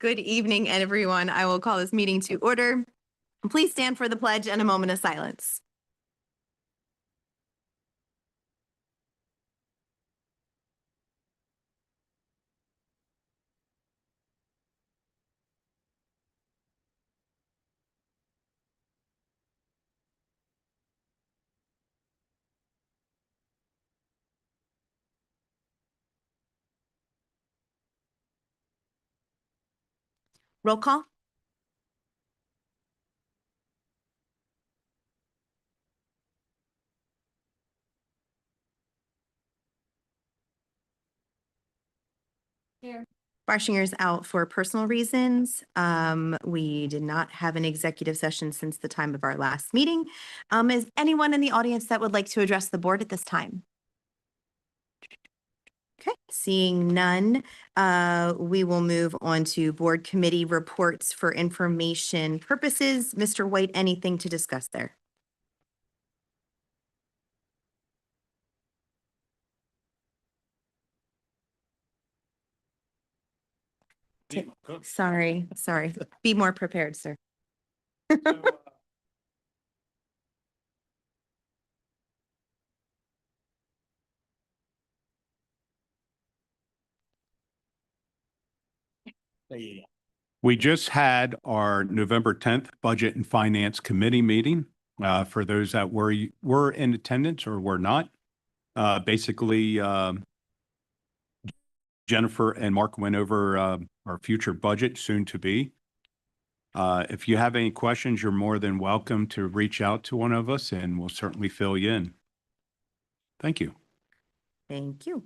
Good evening, everyone. I will call this meeting to order. Please stand for the pledge and a moment of silence. Roll call. Here. Barshinger's out for personal reasons. We did not have an executive session since the time of our last meeting. Is anyone in the audience that would like to address the board at this time? Okay, seeing none, we will move on to board committee reports for information purposes. Mr. White, anything to discuss there? Sorry. Be more prepared, sir. We just had our November 10th Budget and Finance Committee meeting. For those that were in attendance or were not, basically, Jennifer and Mark went over our future budget, soon to be. If you have any questions, you're more than welcome to reach out to one of us and we'll certainly fill you in. Thank you. Thank you.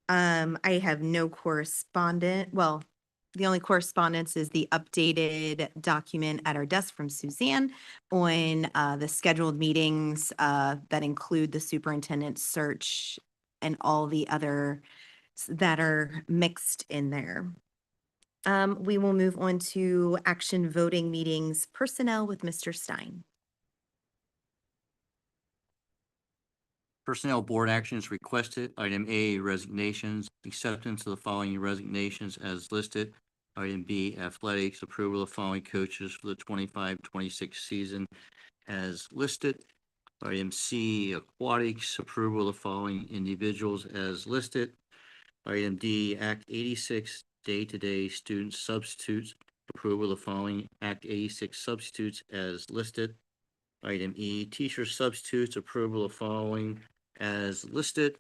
I have no correspondent. Well, the only correspondence is the updated document at our desk from Suzanne on the scheduled meetings that include the superintendent search and all the other that are mixed in there. We will move on to action voting meetings personnel with Mr. Stein. Personnel board actions requested. Item A, resignations, acceptance of the following resignations as listed. Item B, athletics, approval of following coaches for the 25-26 season as listed. Item C, aquatics, approval of the following individuals as listed. Item D, Act 86, day-to-day student substitutes, approval of the following Act 86 substitutes as listed. Item E, teacher substitutes, approval of following as listed.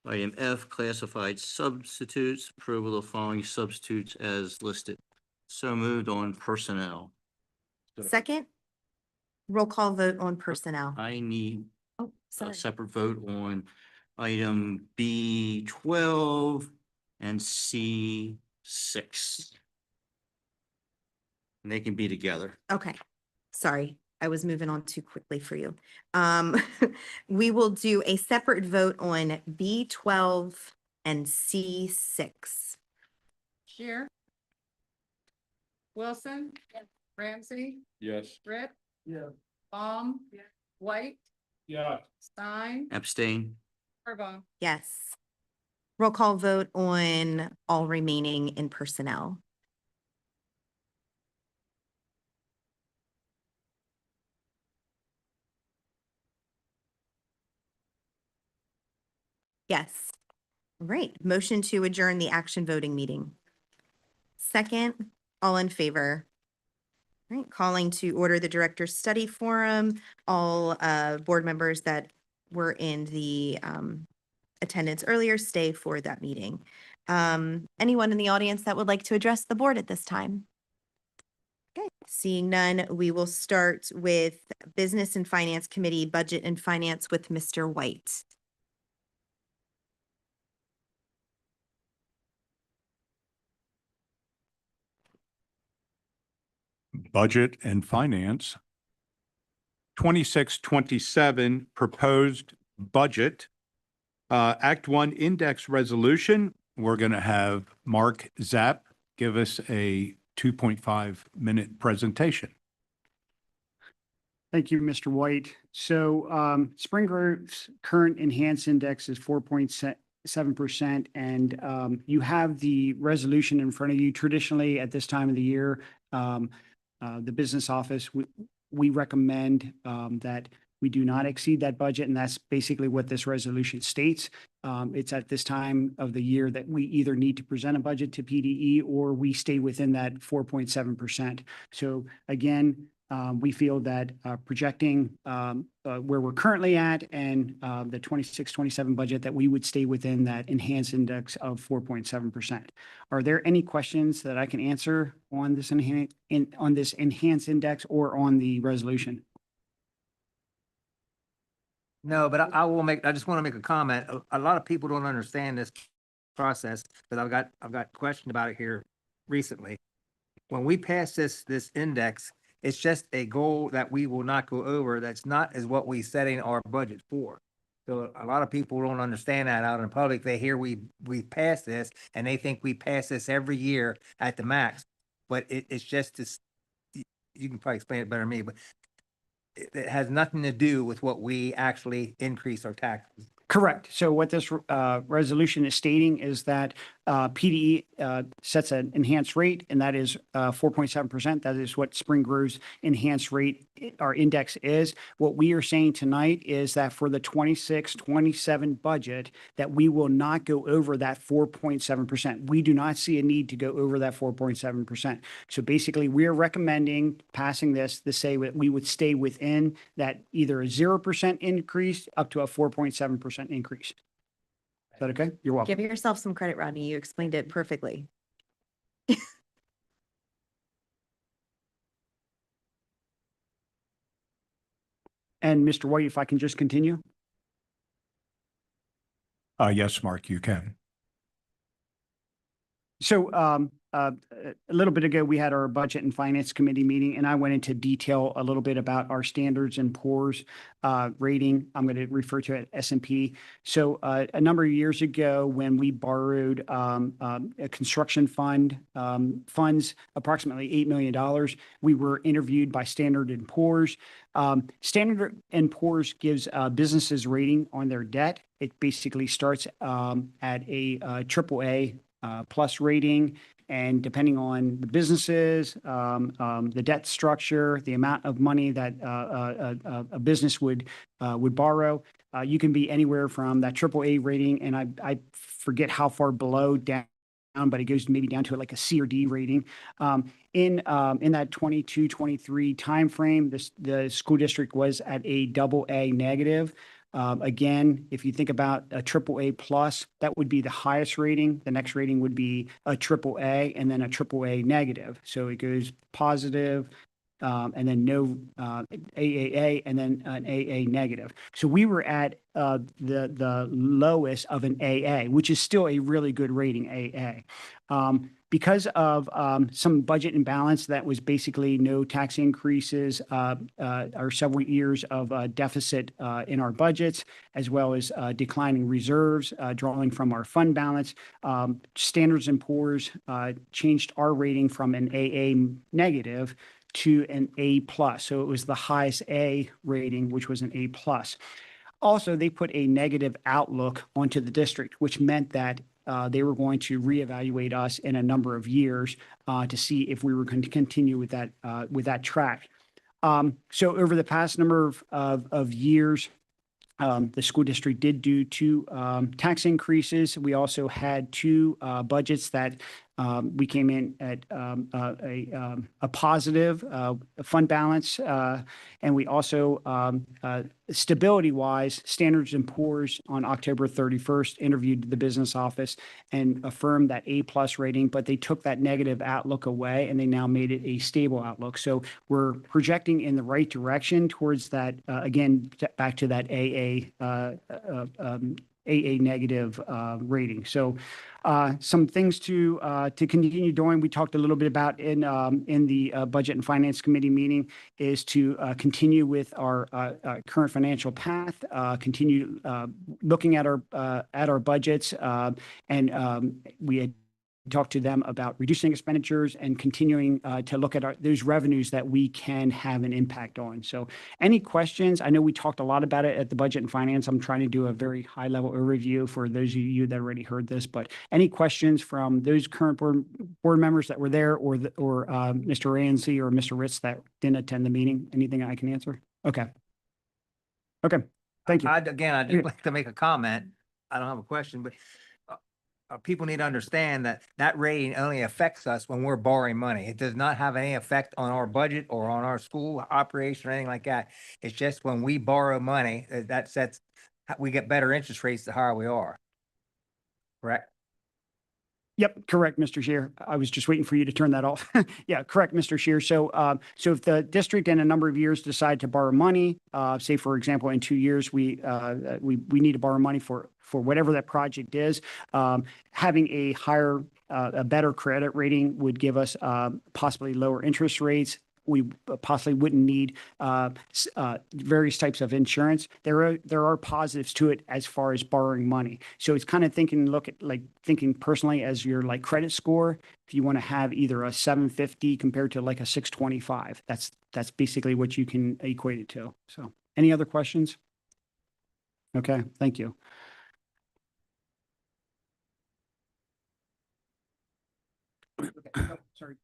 Item F, classified substitutes, approval of following substitutes as listed. So moved on personnel. Second, roll call vote on personnel. I need Oh, a sorry. separate vote on item B12 and C6. And they can be together. Okay, sorry. I was moving on too quickly for you. We will do a separate vote on B12 and C6. Shear. Wilson. Yes. Ramsey. Yes. Britt. Yeah. Baum. Yes. White. Yeah. Stein. Abstain. Harbaugh. Yes. Roll call vote on all remaining in personnel. Yes. All right. Motion to adjourn the action voting meeting. Second, all in favor. All right. Calling to order the Director's Study Forum. All board members that were in the attendance earlier stay for that meeting. Anyone in the audience that would like to address the board at this time? Okay, seeing none, we will start with Business and Finance Committee, Budget and Finance with Mr. White. Budget and Finance. 26-27 proposed budget. Act 1 index resolution. We're going to have Mark Zapp give us a 2.5-minute presentation. Thank you, Mr. White. So Spring Grove's current enhanced index is 4.7 4.7%. And you have the resolution in front of you. Traditionally, at this time of the year, the business office, we recommend that we do not exceed that budget, and that's basically what this resolution states. It's at this time of the year that we either need to present a budget to PDE or we stay within that 4.7%. So again, we feel that projecting where we're currently at and the 26-27 budget, that we would stay within that enhanced index of 4.7%. Are there any questions that I can answer on this enhanced index or on the resolution? No, but I just want to make a comment. A lot of people don't understand this process, but I've got questioned about it here recently. When we pass this index, it's just a goal that we will not go over. That's not as what we setting our budget for. So a lot of people don't understand that out in public. They hear we pass this and they think we pass this every year at the max. But it's just this, you can probably explain it better than me, but it has nothing to do with what we actually increase our taxes. Correct. So what this resolution is stating is that PDE sets an enhanced rate, and that is 4.7%. That is what Spring Grove's enhanced rate, our index is. What we are saying tonight is that for the 26-27 budget, that we will not go over that 4.7%. We do not see a need to go over that 4.7%. So basically, we are recommending passing this to say that we would stay within that either a 0% increase up to a 4.7% increase. Is that okay? You're welcome. Give yourself some credit, Rodney. You explained it perfectly. And Mr. White, if I can just continue? Yes, Mark, you can. So a little bit ago, we had our Budget and Finance Committee meeting, and I went into detail a little bit about our Standards and Poor's rating. I'm going to refer to it as S&P. So a number of years ago, when we borrowed a construction funds, approximately $8 million, we were interviewed by Standard and Poor's. Standard and Poor's gives businesses rating on their debt. It basically starts at a AAA plus rating, and depending on the businesses, the debt structure, the amount of money that a business would borrow, you can be anywhere from that AAA rating, and I forget how far below down, but it goes maybe down to like a C or D rating. In that 22-23 timeframe, the school district was at a AA negative. Again, if you think about a AAA plus, that would be the highest rating. The next rating would be a AAA and then a AAA negative. So it goes positive, and then no AAA, and then an AA negative. So we were at the lowest of an AA, which is still a really good rating, AA. Because of some budget imbalance, that was basically no tax increases, or several years of deficit in our budgets, as well as declining reserves, drawing from our fund balance. Standards and Poor's changed our rating from an AA negative to an A plus. So it was the highest A rating, which was an A plus. Also, they put a negative outlook onto the district, which meant that they were going to reevaluate us in a number of years to see if we were going to continue with that track. So over the past number of years, the school district did do 2 tax increases. We also had 2 budgets that we came in at a positive fund balance, and we also, stability-wise, Standards and Poor's on October 31st interviewed the business office and affirmed that A plus rating, but they took that negative outlook away and they now made it a stable outlook. So we're projecting in the right direction towards that, again, back to that AA negative rating. So some things to continue doing. We talked a little bit about in the Budget and Finance Committee meeting is to continue with our current financial path, continue looking at our budgets, and we had talk to them about reducing expenditures and continuing to look at those revenues that we can have an impact on. So any questions? I know we talked a lot about it at the Budget and Finance. I'm trying to do a very high-level overview for those of you that already heard this, but any questions from those current board members that were there or Mr. Ramsey or Mr. Ritz that didn't attend the meeting? Anything I can answer? Okay. Okay, thank you. Again, I'd Yeah. just like to make a comment. I don't have a question, but people need to understand that that rating only affects us when we're borrowing money. It does not have any effect on our budget or on our school operation or anything like that. It's just when we borrow money, that sets, we get better interest rates the higher we are. Correct? Yep, correct, Mr. Shear. I was just waiting for you to turn that off. Yeah, correct, Mr. Shear. So, so if the district in a number of years decide to borrow money, say, for example, in 2 years, we need to borrow money for whatever that project is, having a higher, a better credit rating would give us possibly lower interest rates. We possibly wouldn't need various types of insurance. There are positives to it as far as borrowing money. So it's kind of thinking personally as your like credit score. If you want to have either a 750 compared to like a 625, that's basically what you can equate it to. So any other questions? Okay, thank you. Sorry.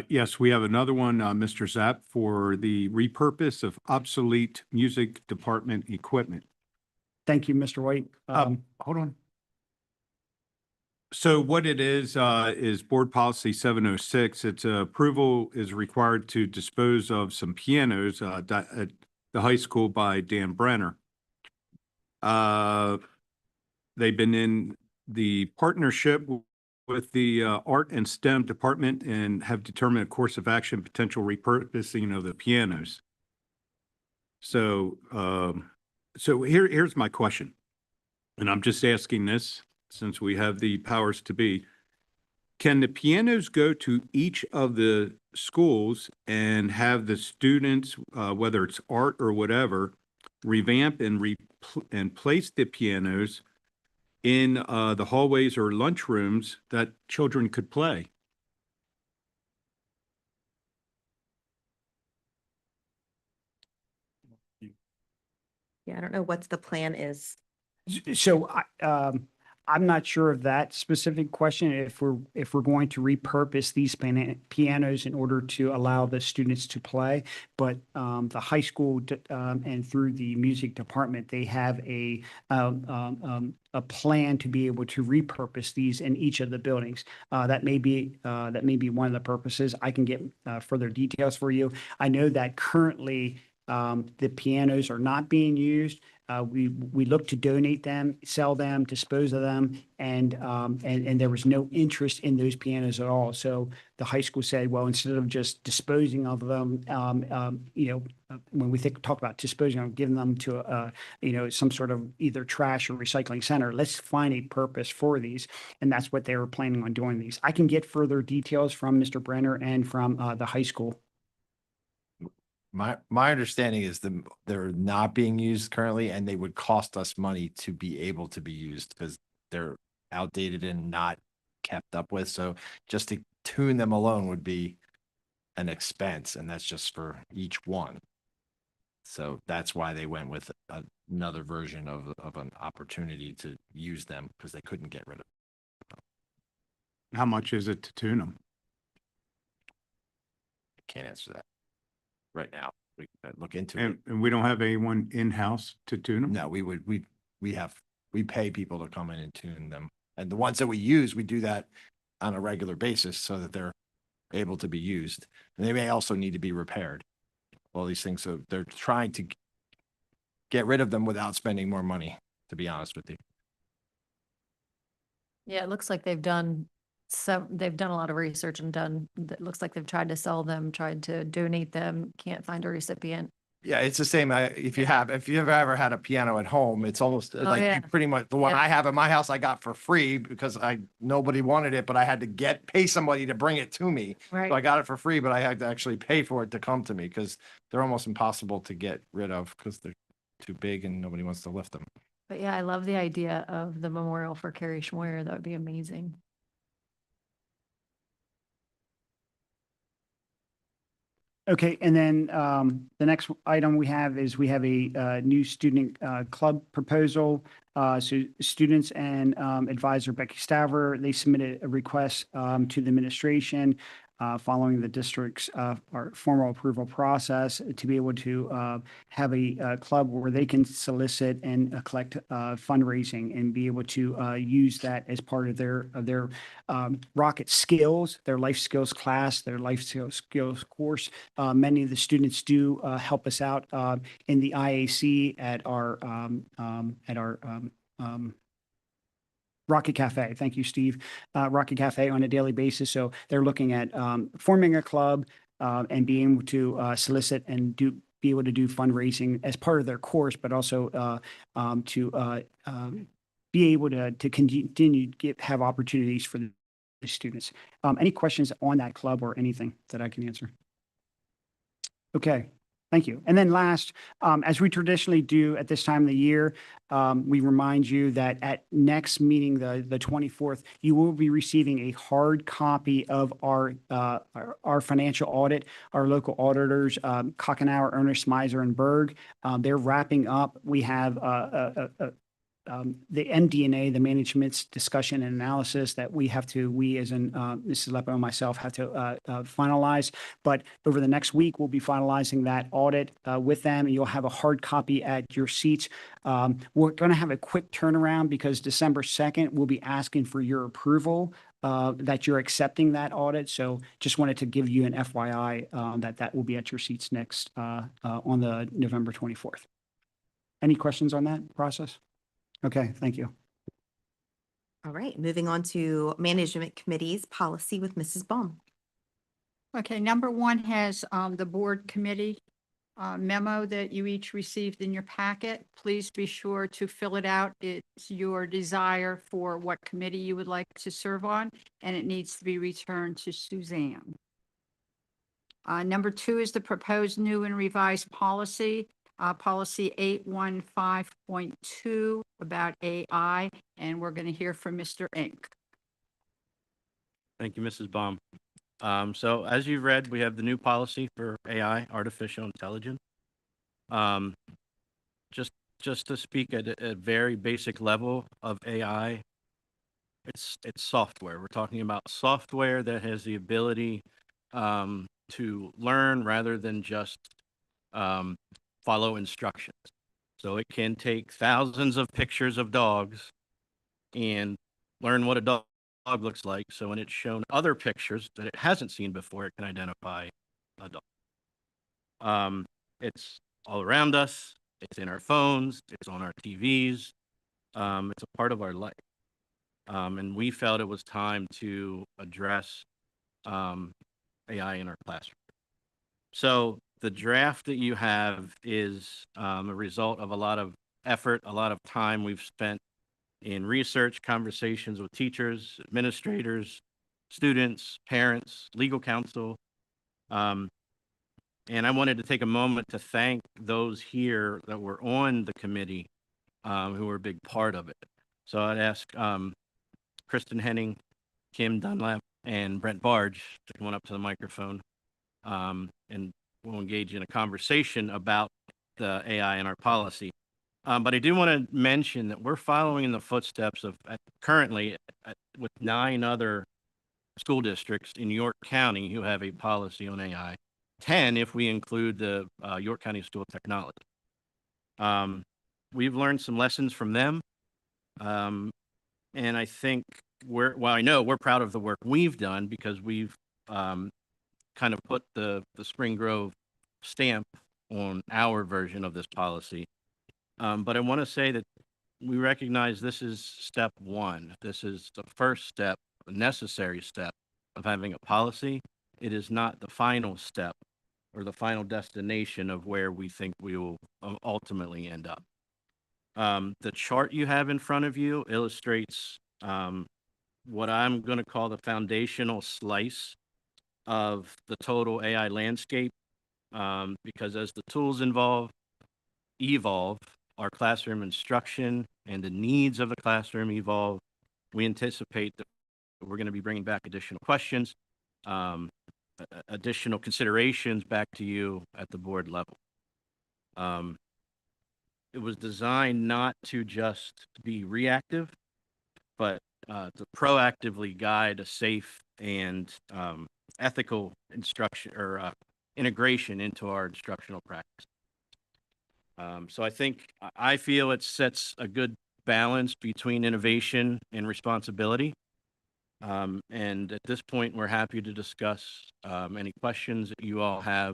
Yes, we have another one, Mr. Zapp, for the repurpose of obsolete music department equipment. Thank you, Mr. White. Hold on. So what it is Board Policy 706. Its approval is required to dispose of some pianos at the high school by Dan Brenner. They've been in the partnership with the Art and STEM department and have determined a course of action, potential repurposing of the pianos. So, here's my question, and I'm just asking this since we have the powers to be. Can the pianos go to each of the schools and have the students, whether it's art or whatever, revamp and place the pianos in the hallways or lunchrooms that children could play? Yeah, I don't know what the plan is. So I'm not sure of that specific question. If we're going to repurpose these pianos in order to allow the students to play, but the high school and through the music department, they have a plan to be able to repurpose these in each of the buildings. That may be one of the purposes. I can get further details for you. I know that currently the pianos are not being used. We look to donate them, sell them, dispose of them, and there was no interest in those pianos at all. So the high school said, well, instead of just disposing of them, when we talk about disposing of, giving them to some sort of either trash or recycling center, let's find a purpose for these, and that's what they were planning on doing these. I can get further details from Mr. Brenner and from the high school. My understanding is they're not being used currently, and they would cost us money to be able to be used because they're outdated and not kept up with. So just to tune them alone would be an expense, and that's just for each one. So that's why they went with another version of an opportunity to use them, because they couldn't get rid of them. How much is it to tune them? Can't answer that right now. We can look into it. And we don't have anyone in-house to tune them? No, we pay people to come in and tune them. And the ones that we use, we do that on a regular basis so that they're able to be used. And they may also need to be repaired. All these things. So they're trying to get rid of them without spending more money, to be honest with you. Yeah, it looks like they've done a lot of research and it looks like they've tried to sell them, tried to donate them, can't find a recipient. Yeah, it's the same. If you've ever had a piano at home, it's almost like yeah. you pretty much the one Yeah. I have at my house, I got for free because nobody wanted it, but I had to pay somebody to bring it to me. So I Right. got it for free, but I had to actually pay for it to come to me because they're almost impossible to get rid of because they're too big and nobody wants to lift them. But yeah, I love the idea of the memorial for Carrie Schmoyer. That would be amazing. Okay, and then the next item we have is we have a new student club proposal. So students and advisor Becky Staver, they submitted a request to the administration following the district's our formal approval process to be able to have a club where they can solicit and collect fundraising and be able to use that as part of their Rocket Skills, their life skills class, their life skills course. Many of the students do help us out in the IAC at our Rocket Cafe. Thank you, Steve. Rocket Cafe on a daily basis. So they're looking at forming a club and being able to solicit and be able to do fundraising as part of their course, but also to be able to continue to have opportunities for the students. Any questions on that club or anything that I can answer? Okay, thank you. And then last, as we traditionally do at this time of the year, we remind you that at next meeting, the 24th, you will be receiving a hard copy of our financial audit. Our local auditors, Kochenauer, Ernest, Meiser, and Berg, they're wrapping up. We have the MD&A, the management's discussion and analysis that we as in Mrs. Lepo and myself have to finalize. But over the next week, we'll be finalizing that audit with them, and you'll have a hard copy at your seats. We're going to have a quick turnaround because December 2nd, we'll be asking for your approval that you're accepting that audit. So just wanted to give you an FYI that will be at your seats next on the November 24th. Any questions on that process? Okay, thank you. All right, moving on to management committees policy with Mrs. Baum. Okay, number one has the board committee memo that you each received in your packet. Please be sure to fill it out. It's your desire for what committee you would like to serve on, and it needs to be returned to Suzanne. Number two is the proposed new and revised policy. Policy 815.2 about AI, and we're going to hear from Mr. Ink. Thank you, Mrs. Baum. So as you've read, we have the new policy for AI, artificial intelligence. Just to speak at a very basic level of AI, it's software. We're talking about software that has the ability to learn rather than just follow instructions. So it can take thousands of pictures of dogs and learn what a dog looks like. So when it's shown other pictures that it hasn't seen before, it can identify a dog. It's all around us. It's in our phones. It's on our TVs. It's a part of our life. And we felt it was time to address AI in our classroom. So the draft that you have is a result of a lot of effort, a lot of time we've spent in research, conversations with teachers, administrators, students, parents, legal counsel. And I wanted to take a moment to thank those here that were on the committee who were a big part of it. So I'd ask Kristen Henning, Kim Dunlap, and Brent Barge to come on up to the microphone, and we'll engage in a conversation about the AI in our policy. But I do want to mention that we're following in the footsteps of currently with 9 other school districts in York County who have a policy on AI, 10 if we include the York County School of Technology. We've learned some lessons from them. And I think I know we're proud of the work we've done because we've kind of put the Spring Grove stamp on our version of this policy. But I want to say that we recognize this is step one. This is the first step, a necessary step of having a policy. It is not the final step or the final destination of where we think we will ultimately end up. The chart you have in front of you illustrates what I'm going to call the foundational slice of the total AI landscape, because as the tools evolve, our classroom instruction and the needs of the classroom evolve, we anticipate that we're going to be bringing back additional questions. additional considerations back to you at the board level. It was designed not to just be reactive, but to proactively guide a safe and ethical instruction or integration into our instructional practice. So I feel it sets a good balance between innovation and responsibility. And at this point, we're happy to discuss any questions that you all have,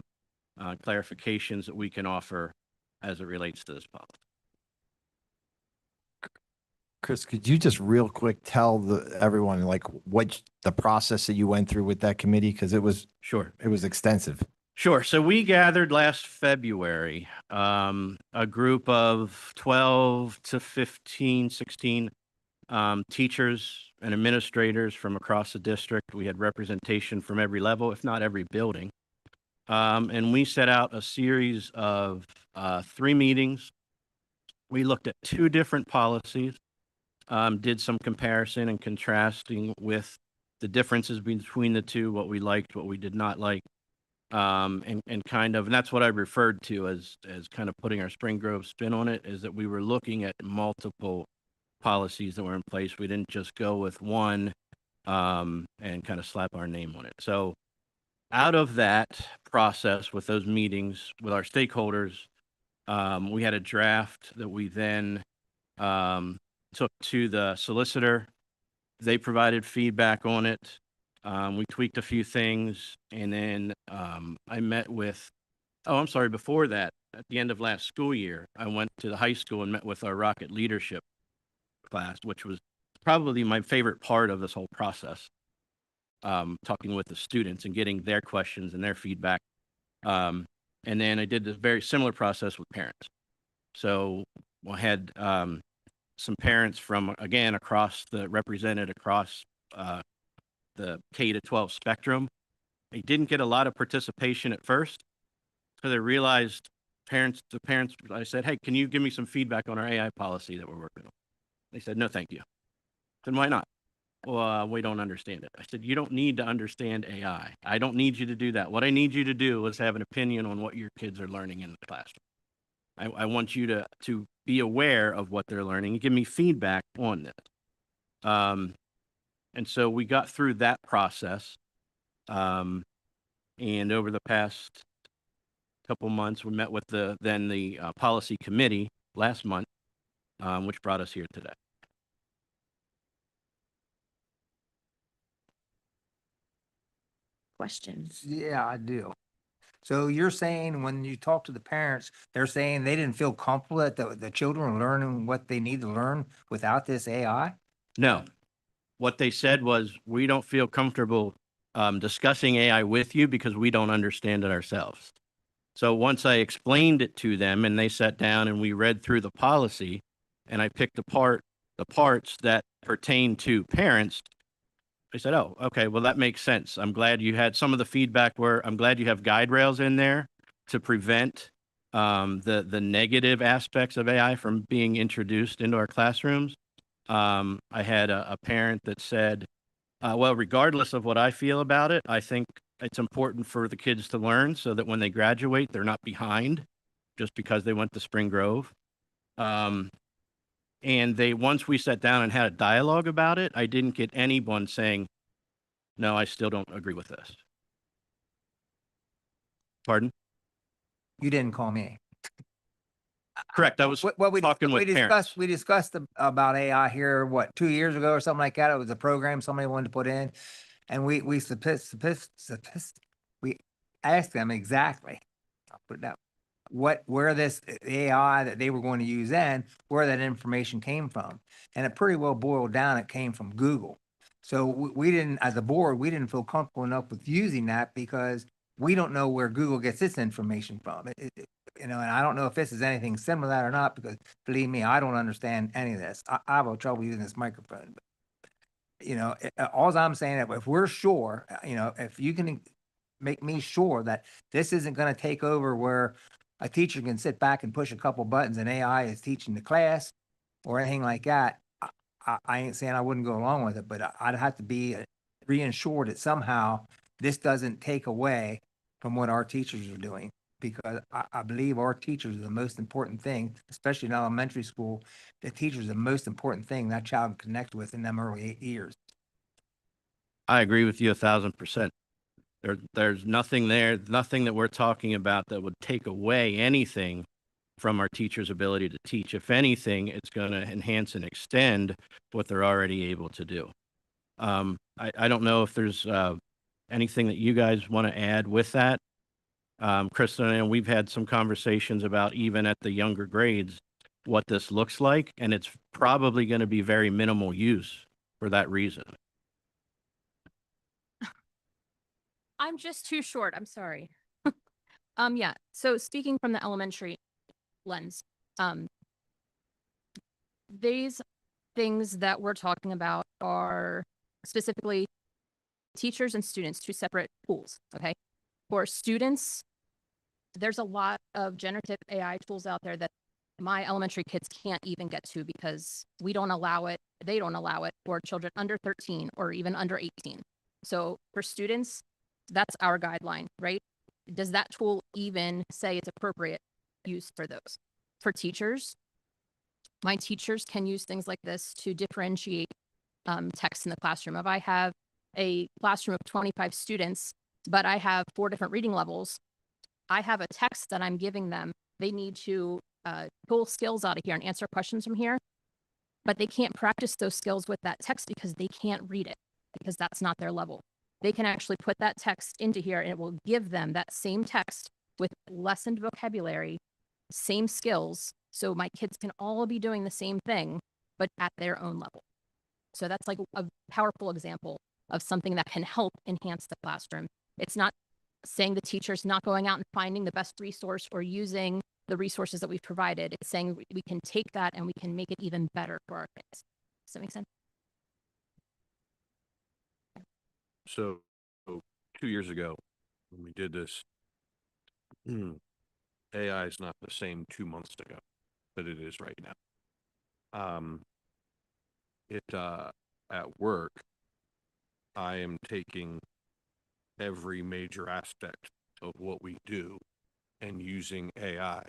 clarifications that we can offer as it relates to this policy. Chris, could you just real quick tell everyone like what the process that you went through with that committee? Because it was extensive. Sure. So we gathered last February, a group of 12 to 15, 16 teachers and administrators from across the district. We had representation from every level, if not every building. And we set out a series of 3 meetings. We looked at 2 different policies, did some comparison and contrasting with the differences between the 2, what we liked, what we did not like. And that's what I referred to as kind of putting our Spring Grove spin on it, is that we were looking at multiple policies that were in place. We didn't just go with one and kind of slap our name on it. So out of that process with those meetings with our stakeholders, we had a draft that we then took to the solicitor. They provided feedback on it. We tweaked a few things, and then I met with, before that, at the end of last school year, I went to the high school and met with our Rocket Leadership class, which was probably my favorite part of this whole process, talking with the students and getting their questions and their feedback. And then I did this very similar process with parents. So I had some parents from, again, represented across the K to 12 spectrum. They didn't get a lot of participation at first because I realized the parents, I said, hey, can you give me some feedback on our AI policy that we're working on? They said, no, thank you. Then why not? Well, we don't understand it. I said, you don't need to understand AI. I don't need you to do that. What I need you to do is have an opinion on what your kids are learning in the classroom. I want you to be aware of what they're learning and give me feedback on this. And so we got through that process. And over the past couple months, we met with the policy committee last month, which brought us here today. Questions? Yeah, I do. So you're saying when you talk to the parents, they're saying they didn't feel comfortable that the children are learning what they need to learn without this AI? No, what they said was, we don't feel comfortable discussing AI with you because we don't understand it ourselves. So once I explained it to them and they sat down and we read through the policy and I picked apart the parts that pertain to parents, I said, oh, okay, well, that makes sense. I'm glad you had some of the feedback where I'm glad you have guide rails in there to prevent the negative aspects of AI from being introduced into our classrooms. I had a parent that said, well, regardless of what I feel about it, I think it's important for the kids to learn so that when they graduate, they're not behind just because they went to Spring Grove. And once we sat down and had a dialogue about it, I didn't get anyone saying, no, I still don't agree with this. Pardon? You didn't call me. Correct. I was talking with parents. We discussed about AI here, 2 years ago or something like that. It was a program somebody wanted to put in. And we asked them exactly, I'll put it out, where this AI that they were going to use in, where that information came from. And it pretty well boiled down, it came from Google. So we didn't, as a board, we didn't feel comfortable enough with using that because we don't know where Google gets its information from. And I don't know if this is anything similar to that or not, because believe me, I don't understand any of this. I have a trouble using this microphone. All I'm saying, if we're sure, if you can make me sure that this isn't going to take over where a teacher can sit back and push a couple buttons and AI is teaching the class or anything like that, I ain't saying I wouldn't go along with it, but I'd have to be reassured that somehow this doesn't take away from what our teachers are doing. Because I believe our teachers are the most important thing, especially in elementary school. The teachers are the most important thing that child can connect with in them early 8 years. I agree with you 1,000%. There's nothing there, nothing that we're talking about that would take away anything from our teachers' ability to teach. If anything, it's going to enhance and extend what they're already able to do. I don't know if there's anything that you guys want to add with that. Kristen, and we've had some conversations about even at the younger grades, what this looks like, and it's probably going to be very minimal use for that reason. I'm just too short. I'm sorry. Yeah. So speaking from the elementary lens, these things that we're talking about are specifically teachers and students, two separate pools. Okay. For students, there's a lot of generative AI tools out there that my elementary kids can't even get to because we don't allow it. They don't allow it for children under 13 or even under 18. So for students, that's our guideline, right? Does that tool even say it's appropriate use for those? For teachers, my teachers can use things like this to differentiate text in the classroom. If I have a classroom of 25 students, but I have 4 different reading levels, I have a text that I'm giving them. They need to pull skills out of here and answer questions from here, but they can't practice those skills with that text because they can't read it because that's not their level. They can actually put that text into here and it will give them that same text with lessened vocabulary, same skills. So my kids can all be doing the same thing, but at their own level. So that's like a powerful example of something that can help enhance the classroom. It's not saying the teacher's not going out and finding the best resource or using the resources that we've provided. It's saying we can take that and we can make it even better for our kids. Does that make sense? So 2 years ago, when we did this, AI is not the same 2 months ago that it is right now. At work, I am taking every major aspect of what we do and using AI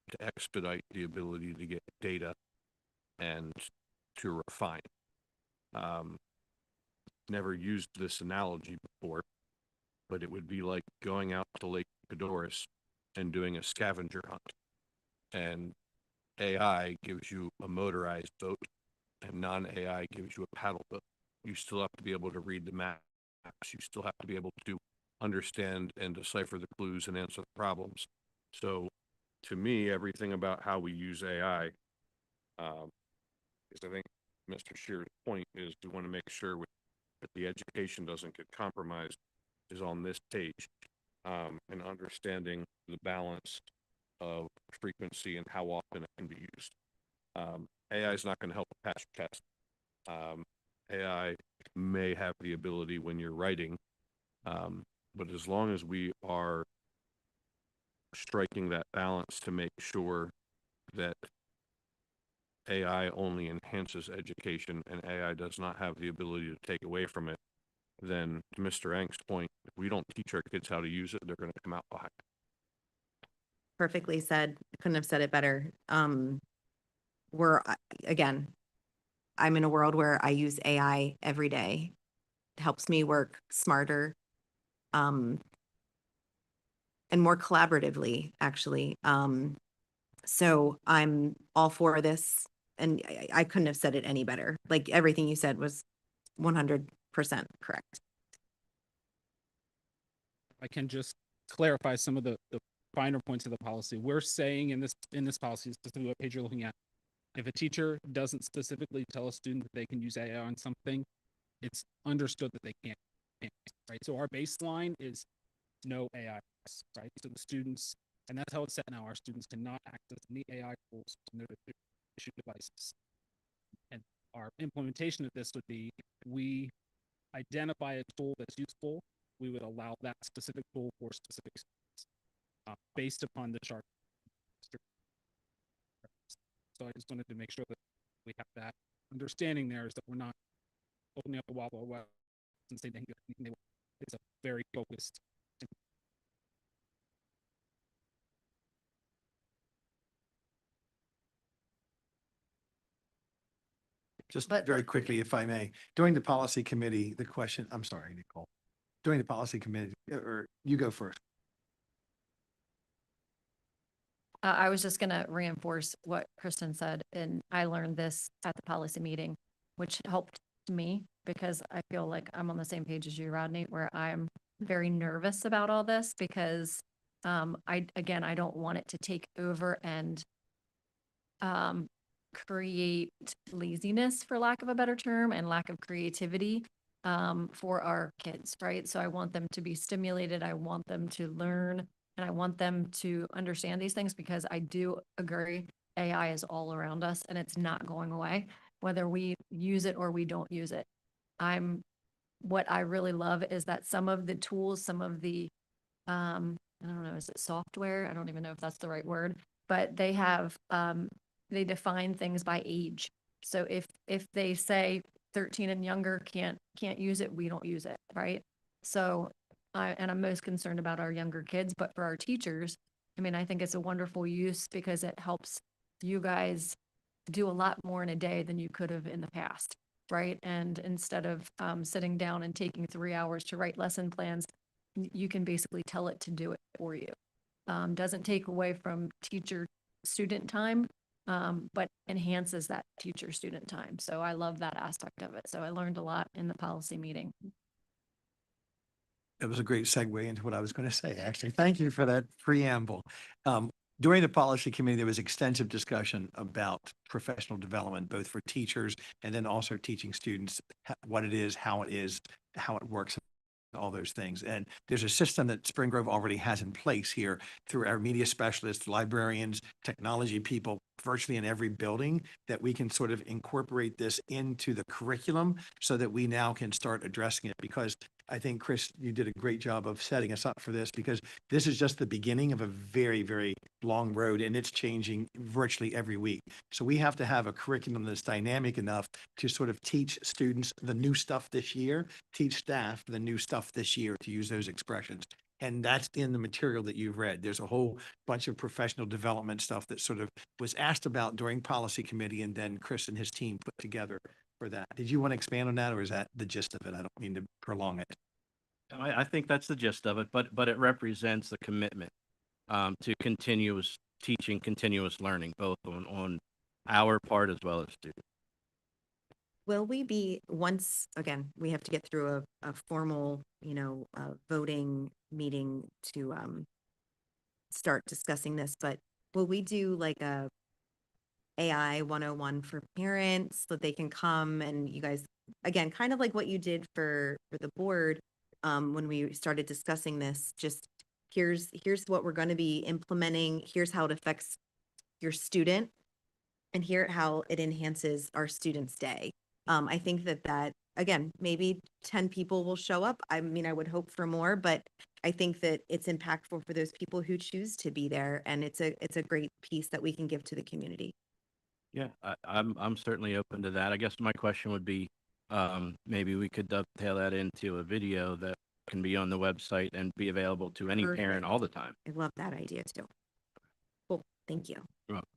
to expedite the ability to get data and to refine. Never used this analogy before, but it would be like going out to Lake Cadorus and doing a scavenger hunt. And AI gives you a motorized boat and non-AI gives you a paddle boat. You still have to be able to read the maps. You still have to be able to understand and decipher the clues and answer the problems. So to me, everything about how we use AI, is I think Mr. Shear's point is we want to make sure that the education doesn't get compromised is on this page, and understanding the balance of frequency and how often it can be used. AI is not going to help a pass your test. AI may have the ability when you're writing, but as long as we are striking that balance to make sure that AI only enhances education and AI does not have the ability to take away from it, then to Mr. Eng's point, if we don't teach our kids how to use it, they're going to come out behind. Perfectly said. Couldn't have said it better. Again, I'm in a world where I use AI every day. It helps me work smarter, and more collaboratively, actually. So I'm all for this, and I couldn't have said it any better. Like everything you said was 100% correct. I can just clarify some of the finer points of the policy. We're saying in this policy, specifically what page you're looking at, if a teacher doesn't specifically tell a student that they can use AI on something, it's understood that they can't, right? So our baseline is no AI, right? So the students, and that's how it's set now, our students cannot access any AI tools on their issued devices. And our implementation of this would be, we identify a tool that's useful, we would allow that specific tool for specific students, based upon the chart. So I just wanted to make sure that we have that understanding there, is that we're not opening up the Wild Wild West and saying they can get anything they want. it's a very focused. Just But- very quickly, if I may, during the policy committee, the question, I'm sorry, Nicole. During the policy committee, or you go first. I was just gonna reinforce what Kristen said, and I learned this at the policy meeting, which helped me because I feel like I'm on the same page as you, Rodney, where I'm very nervous about all this because I don't want it to take over and create laziness, for lack of a better term, and lack of creativity for our kids, right? So I want them to be stimulated. I want them to learn and I want them to understand these things because I do agree AI is all around us and it's not going away, whether we use it or we don't use it. What I really love is that some of the tools, some of the, I don't know, is it software? I don't even know if that's the right word, but they have, they define things by age. So if they say 13 and younger can't use it, we don't use it, right? So I'm most concerned about our younger kids, but for our teachers, I mean, I think it's a wonderful use because it helps you guys do a lot more in a day than you could have in the past, right? And instead of sitting down and taking 3 hours to write lesson plans, you can basically tell it to do it for you. Doesn't take away from teacher student time, but enhances that teacher student time. So I love that aspect of it. So I learned a lot in the policy meeting. It was a great segue into what I was going to say, actually. Thank you for that preamble. During the policy committee, there was extensive discussion about professional development, both for teachers and then also teaching students what it is, how it works, all those things. And there's a system that Spring Grove already has in place here through our media specialists, librarians, technology people, virtually in every building, that we can sort of incorporate this into the curriculum so that we now can start addressing it. Because I think, Chris, you did a great job of setting us up for this, because this is just the beginning of a very, very long road, and it's changing virtually every week. So we have to have a curriculum that's dynamic enough to sort of teach students the new stuff this year, teach staff the new stuff this year, to use those expressions. And that's in the material that you've read. There's a whole bunch of professional development stuff that sort of was asked about during policy committee, and then Chris and his team put together for that. Did you want to expand on that, or is that the gist of it? I don't mean to prolong it. I think that's the gist of it, but it represents the commitment to continuous teaching, continuous learning, both on our part as well as students. Will we be, once, again, we have to get through a formal, voting meeting to start discussing this, but will we do like a AI 101 for parents so that they can come and you guys, again, kind of like what you did for the board when we started discussing this, just here's what we're going to be implementing, here's how it affects your student, and here how it enhances our students' day. I think that again, maybe 10 people will show up. I mean, I would hope for more, but I think that it's impactful for those people who choose to be there, and it's a great piece that we can give to the community. Yeah, I'm certainly open to that. I guess my question would be, maybe we could dovetail that into a video that can be on the website and be available to any Perfect. parent all the time. I love that idea too. Cool, thank you. You're welcome.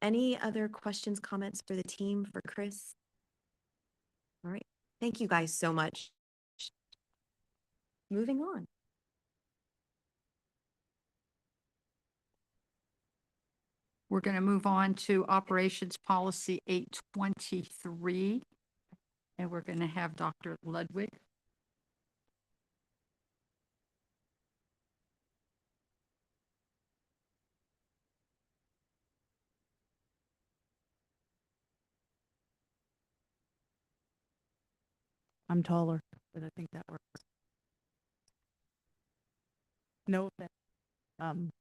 Any other questions, comments for the team, for Chris? All right, thank you guys so much. Moving on. We're going to move on to Operations Policy 823. And we're going to have Dr. Ludwig. I'm taller, but I think that works. No offense.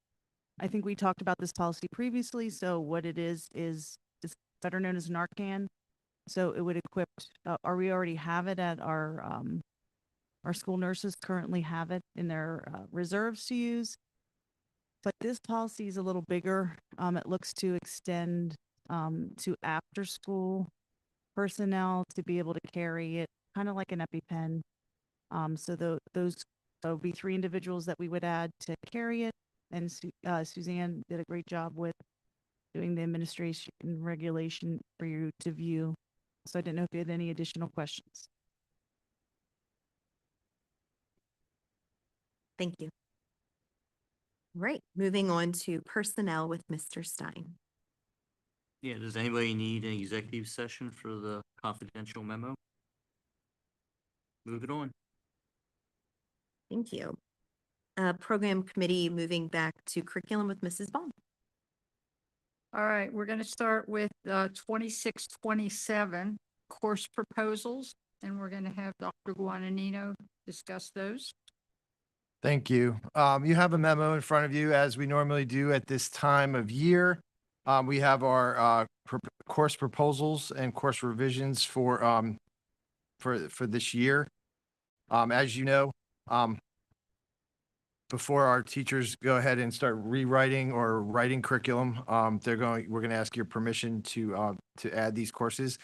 I think we talked about this policy previously. So what it is better known as Narcan. So it would equip, or we already have it at our school nurses currently have it in their reserves to use. But this policy is a little bigger. It looks to extend to after school personnel to be able to carry it, kind of like an EpiPen. So those would be three individuals that we would add to carry it. And Suzanne did a great job with doing the administration and regulation for you to view. So I didn't know if you had any additional questions. Thank you. Right, moving on to personnel with Mr. Stein. Yeah, does anybody need an executive session for the confidential memo? Move it on. Thank you. Program committee, moving back to curriculum with Mrs. Baum. All right, we're going to start with 26-27 course proposals, and we're going to have Dr. Guadagnino discuss those. Thank you. You have a memo in front of you, as we normally do at this time of year. We have our course proposals and course revisions for this year. As you know, before our teachers go ahead and start rewriting or writing curriculum, we're going to ask your permission to add these courses.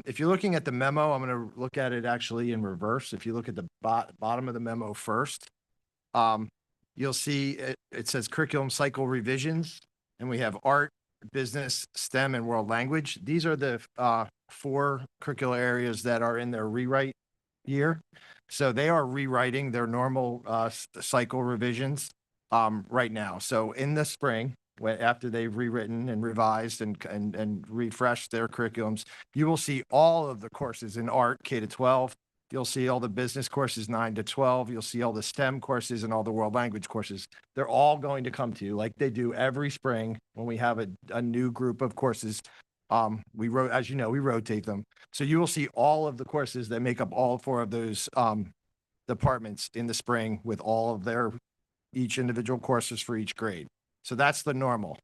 If you're looking at the memo, I'm going to look at it actually in reverse. If you look at the bottom of the memo first, you'll see it says curriculum cycle revisions, and we have art, business, STEM, and world language. These are the 4 curricular areas that are in their rewrite year. So they are rewriting their normal cycle revisions right now. So in the spring, after they've rewritten and revised and refreshed their curriculums, you will see all of the courses in art, K to 12. You'll see all the business courses, 9 to 12. You'll see all the STEM courses and all the world language courses. They're all going to come to you like they do every spring when we have a new group of courses. As you know, we rotate them. So you will see all of the courses that make up all 4 of those departments in the spring with all of each individual courses for each grade. So that's the normal.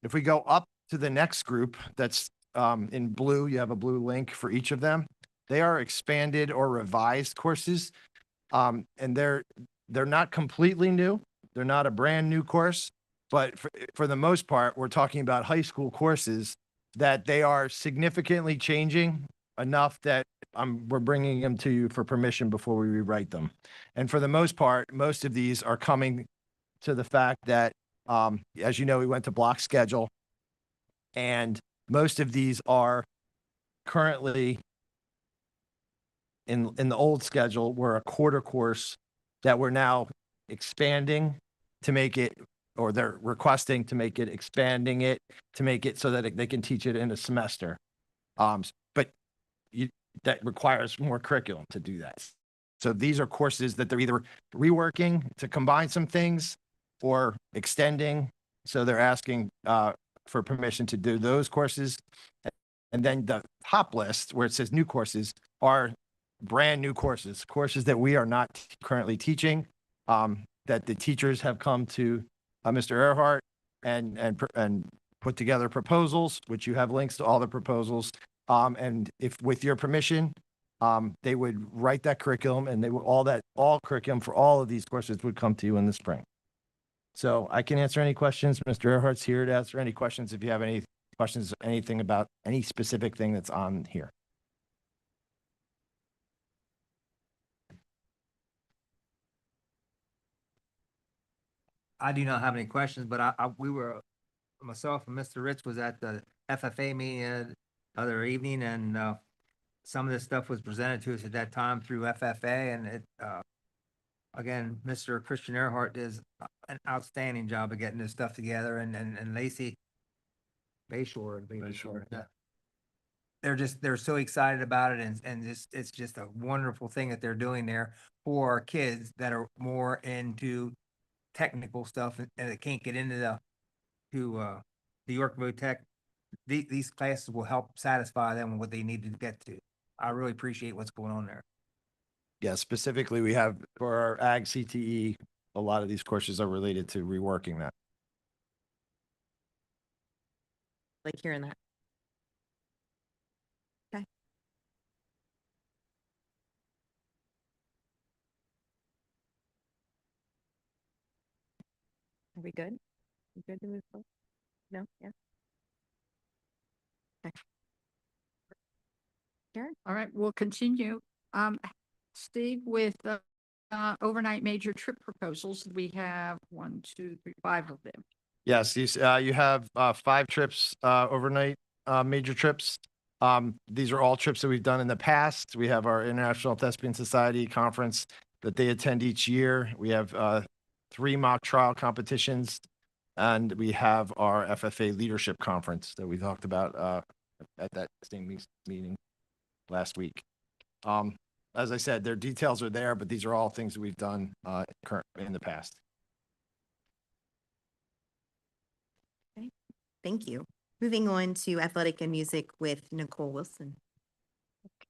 If we go up to the next group, that's in blue, you have a blue link for each of them. They are expanded or revised courses, and they're not completely new. They're not a brand new course, but for the most part, we're talking about high school courses that they are significantly changing enough that we're bringing them to you for permission before we rewrite them. And for the most part, most of these are coming to the fact that, as you know, we went to block schedule, and most of these are currently in the old schedule were a quarter course that we're now expanding to make it, or they're requesting to make it, expanding it to make it so that they can teach it in a semester. But that requires more curriculum to do that. So these are courses that they're either reworking to combine some things or extending. So they're asking for permission to do those courses. And then the top list where it says new courses are brand new courses that we are not currently teaching, that the teachers have come to Mr. Earhart and put together proposals, which you have links to all the proposals. And if with your permission, they would write that curriculum, and all curriculum for all of these courses would come to you in the spring. So I can answer any questions. Mr. Earhart's here to answer any questions if you have any questions, anything about any specific thing that's on here. I do not have any questions, but myself and Mr. Rich was at the FFA meeting the other evening, and some of this stuff was presented to us at that time through FFA, and again, Mr. Christian Earhart does an outstanding job of getting this stuff together, and Lacey Bayshore. Yeah. They're so excited about it, and it's just a wonderful thing that they're doing there for our kids that are more into technical stuff and that can't get into the Yorkville Tech. These classes will help satisfy them with what they need to get to. I really appreciate what's going on there. Yeah, specifically, we have for our Ag CTE, a lot of these courses are related to reworking that. Like hearing that. Okay. Are we good? We good to move forward? No? Yeah? Okay. Karen? All right, we'll continue. Steve, with overnight major trip proposals, we have 5 of them. Yes, you have 5 trips overnight, major trips. These are all trips that we've done in the past. We have our International Thespian Society conference that they attend each year. We have 3 mock trial competitions, and we have our FFA leadership conference that we talked about at that same meeting last week. As I said, their details are there, but these are all things that we've done in the past. Thank you. Moving on to athletic and music with Nicole Wilson.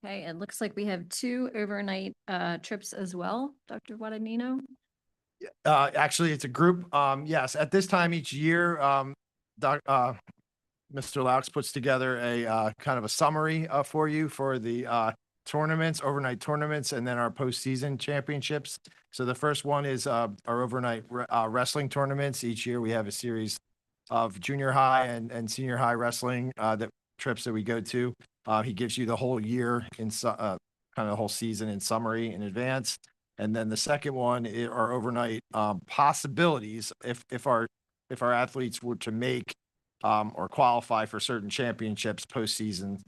Okay, it looks like we have 2 overnight trips as well, Dr. Guadagnino. Actually, it's a group. Yes, at this time each year, Mr. Laux puts together a kind of a summary for you for the tournaments, overnight tournaments, and then our postseason championships. So the first one is our overnight wrestling tournaments. Each year we have a series of junior high and senior high wrestling trips that we go to. He gives you the whole year in kind of the whole season in summary in advance. And then the second one are overnight possibilities if our athletes were to make or qualify for certain championships postseason.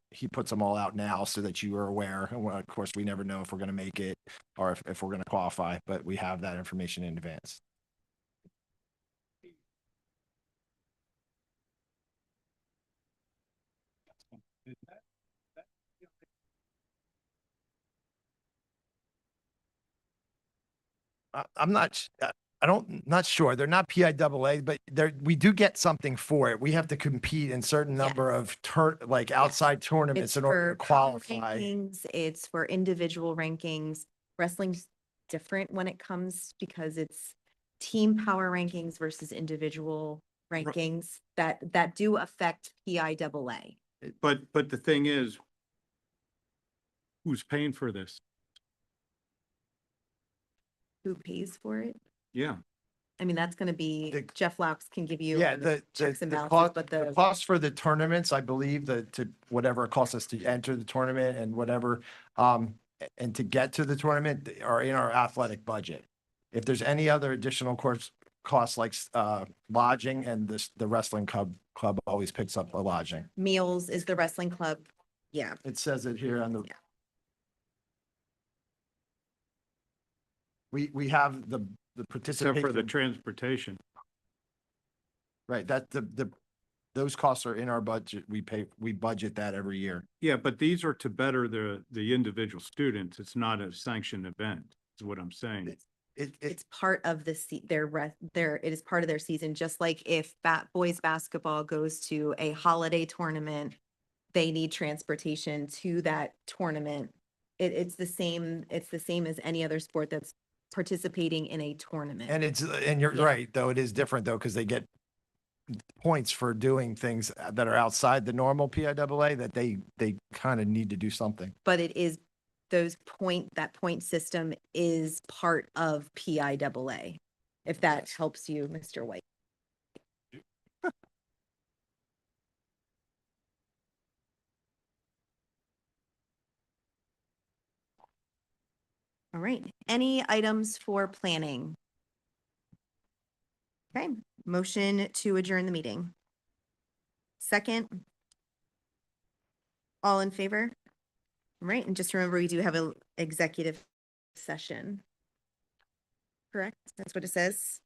He puts them all out now so that you are aware. And of course, we never know if we're going to make it or if we're going to qualify, but we have that information in advance. I'm not. Not sure. They're not PIAA, but we do get something for it. We have to compete in certain number of outside tournaments It's in order to for power qualify. rankings, it's for individual rankings. Wrestling's different when it comes because it's team power rankings versus individual rankings that do affect PIAA. But the thing is, who's paying for this? Who pays for it? Yeah. I mean, that's gonna be, The- Jeff Laux can give you. Yeah, all the checks and balances, cost, but the cost for the tournaments, I believe to whatever it costs us to enter the tournament and whatever, and to get to the tournament are in our athletic budget. If there's any other additional costs like lodging and the wrestling club always picks up the lodging. Meals is the wrestling club. Yeah, It says it here on the. Yeah. We have the Except for the participation, transportation. right, that those costs are in our budget. We budget that every year. Yeah, but these are to better the individual students. It's not a sanctioned event, is what I'm saying. it's part of the it is part of their season, just like if boys basketball goes to a holiday tournament, they need transportation to that tournament. It's the same as any other sport that's participating in a tournament. And you're Yeah. right, though, it is different though, because they get points for doing things that are outside the normal PIAA that they kind of need to do something. But it is that point system is part of PIAA, if that helps you, Mr. White. All right, any items for planning? Okay, motion to adjourn the meeting. Second. All in favor? All right, and just remember, we do have an executive session. Correct? That's what it says.